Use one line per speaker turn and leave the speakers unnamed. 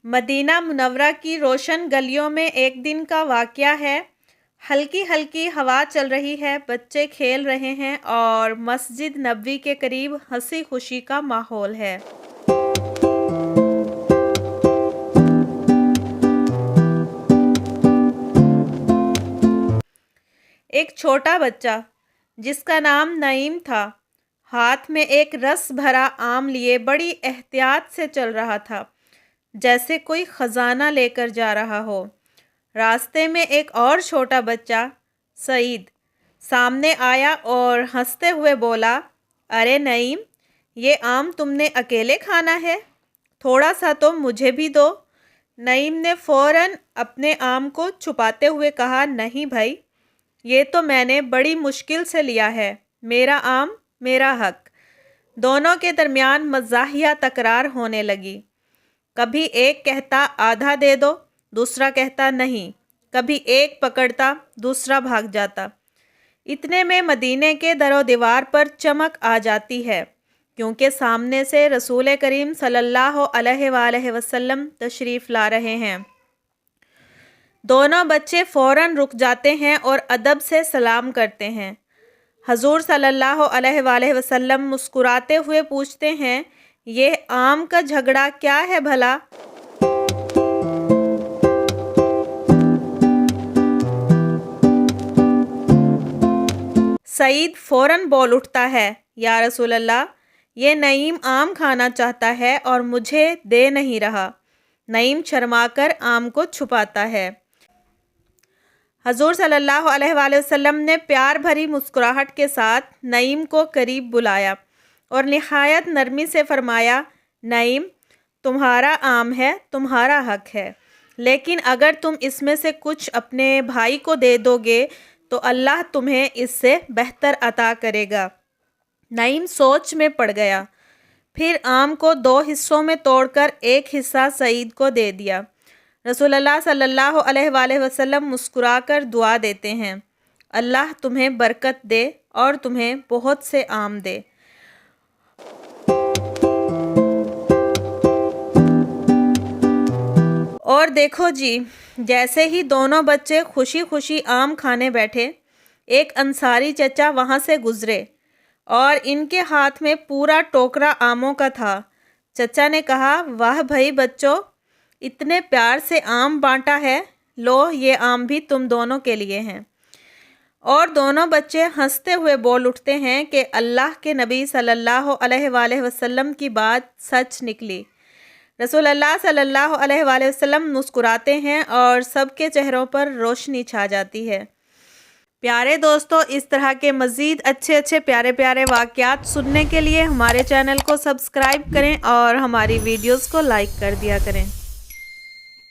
مدینہ منورہ کی روشن گلیوں میں ایک دن کا واقعہ ہے۔ ہلکی ہلکی ہوا چل رہی ہے، بچے کھیل رہے ہیں اور مسجد نبوی کے قریب ہنسی خوشی کا ماحول ہے۔ ایک چھوٹا بچہ جس کا نام نعیم تھا، ہاتھ میں ایک رس بھرا آم لیے بڑی احتیاط سے چل رہا تھا، جیسے کوئی خزانہ لے کر جا رہا ہو۔ راستے میں ایک اور چھوٹا بچہ سعید سامنے آیا اور ہنستے ہوئے بولا، ارے نعیم، یہ آم تم نے اکیلے کھانا ہے؟ تھوڑا سا تو مجھے بھی دو۔ نعیم نے فوراً اپنے آم کو چھپاتے ہوئے کہا، نہیں بھائی، یہ تو میں نے بڑی مشکل سے لیا ہے، میرا آم میرا حق۔ دونوں کے درمیان مزاحیہ تکرار ہونے لگی۔ کبھی ایک کہتا آدھا دے دو، دوسرا کہتا نہیں، کبھی ایک پکڑتا دوسرا بھاگ جاتا۔ اتنے میں مدینے کے در و دیوار پر چمک آ جاتی ہے، کیونکہ سامنے سے رسول کریم صلی اللہ علیہ وآلہ وسلم تشریف لا رہے ہیں۔ دونوں بچے فوراً رک جاتے ہیں اور ادب سے سلام کرتے ہیں۔ حضور صلی اللہ علیہ وآلہ وسلم مسکراتے ہوئے پوچھتے ہیں، یہ آم کا جھگڑا کیا ہے بھلا؟ سعید فوراً بول اٹھتا ہے، یا رسول اللہ، یہ نعیم آم کھانا چاہتا ہے اور مجھے دے نہیں رہا۔ نعیم شرما کر آم کو چھپاتا ہے۔ حضور صلی اللہ علیہ وآلہ وسلم نے پیار بھری مسکراہٹ کے ساتھ نعیم کو قریب بلایا اور نہایت نرمی سے فرمایا، نعیم، تمہارا آم ہے، تمہارا حق ہے، لیکن اگر تم اس میں سے کچھ اپنے بھائی کو دے دو گے تو اللہ تمہیں اس سے بہتر عطا کرے گا۔ نعیم سوچ میں پڑ گیا، پھر آم کو 2 حصوں میں توڑ کر ایک حصہ سعید کو دے دیا۔ رسول اللہ صلی اللہ علیہ وآلہ وسلم مسکرا کر دعا دیتے ہیں، اللہ تمہیں برکت دے اور تمہیں بہت سے آم دے۔ اور دیکھو جی، جیسے ہی دونوں بچے خوشی خوشی آم کھانے بیٹھے، ایک انصاری چچا وہاں سے گزرے اور ان کے ہاتھ میں پورا ٹوکرا آموں کا تھا۔ چچا نے کہا، واہ بھائی بچوں، اتنے پیار سے آم بانٹا ہے، لو یہ آم بھی تم دونوں کے لیے ہیں۔ اور دونوں بچے ہنستے ہوئے بول اٹھتے ہیں کہ اللہ کے نبی صلی اللہ علیہ وآلہ وسلم کی بات سچ نکلی۔ رسول اللہ صلی اللہ علیہ وآلہ وسلم مسکراتے ہیں اور سب کے چہروں پر روشنی چھا جاتی ہے۔ پیارے دوستو، اس طرح کے مزید اچھے پیارے واقعات سننے کے لیے ہمارے چینل کو سبسکرائب کریں اور ہماری ویڈیوز کو لائک کر دیا کریں۔